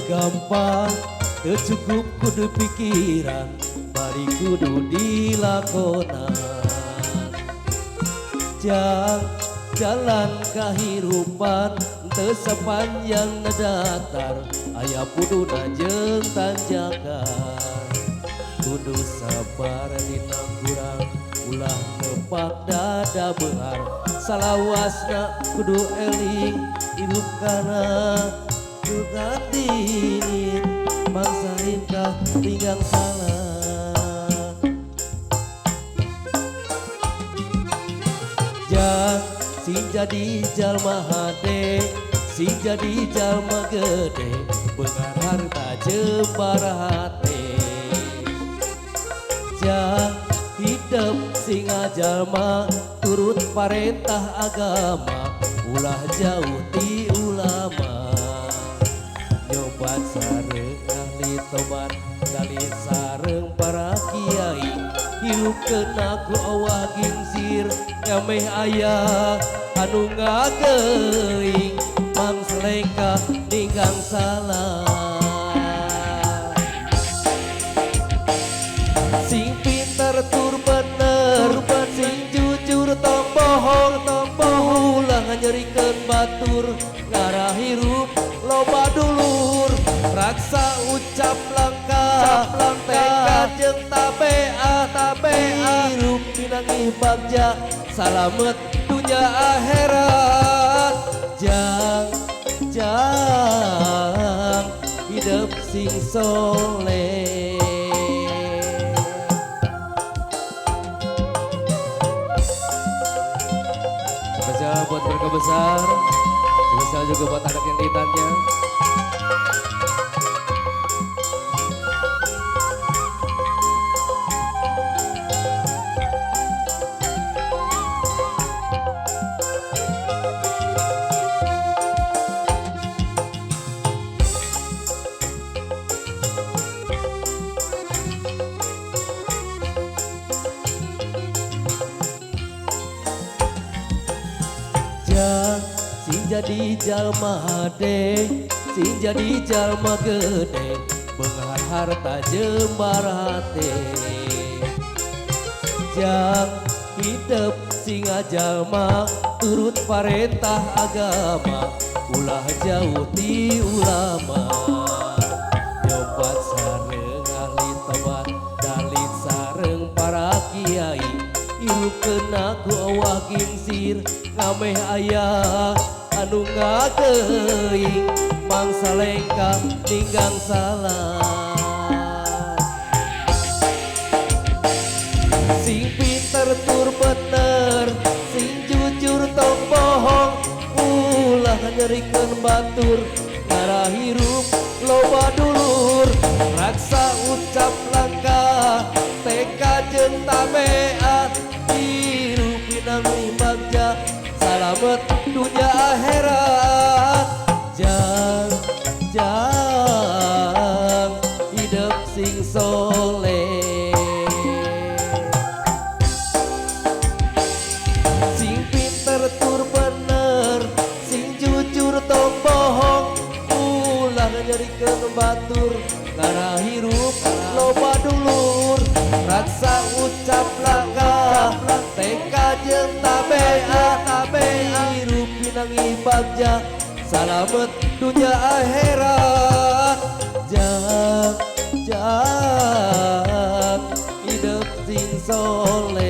gampang teu cukup kudu pikiran bari kudu dilakonan jalan kahirupan teu sapanjang datar aya puduna jeung tanjakan kudu sabar dina kurang ulah nepak dada beungar salawasna kudu eling hidup kana juga dingin mangsa ringkah tinggang salah sing jadi jalma hade sing jadi jalma gede beungar harta jembar hate hidup sing jalma turut parentah agama ulah jauh ti ulama nyobat sareng ahli tobat kali sareng para kiai hirup kena ku awah gingsir nyameh ayah anu ngageuing mangselengka ninggang salah sing pinter tur bener sing jujur tong bohong ulah nyerikeun batur ngarah hirup loba dulur raksa ucap langkah tekad jeung tabea hirup pinangih bagja salamet dunya akhirat jang hidup sing soleh. Buat keluarga besar, spesial juga buat anak yang ditannya. Sing jadi jalma hade sing jadi jalma gede beungar harta jembar hate jang hidup sing jalma turut parentah agama ulah jauh ti ulama nyobat sareng ahli tobat dalit sareng para kiai ilu kena ku awah gingsir ngameh ayah anu ngageuing mangsa lengkah ninggang salah sing pinter tur bener sing jujur tong bohong ulah nyerikeun batur ngarah hirup loba dulur raksa ucap langkah tekad jeung tabea hirup pinangih bagja salamet dunya akhirat jang hidup sing soleh sing pinter tur bener sing jujur tong bohong ulah nyerikeun batur ngarah hirup loba dulur raksa ucap langkah tekad jeung tabea hirup pinangih bagja salamet dunya akhirat jang hidup sing soleh.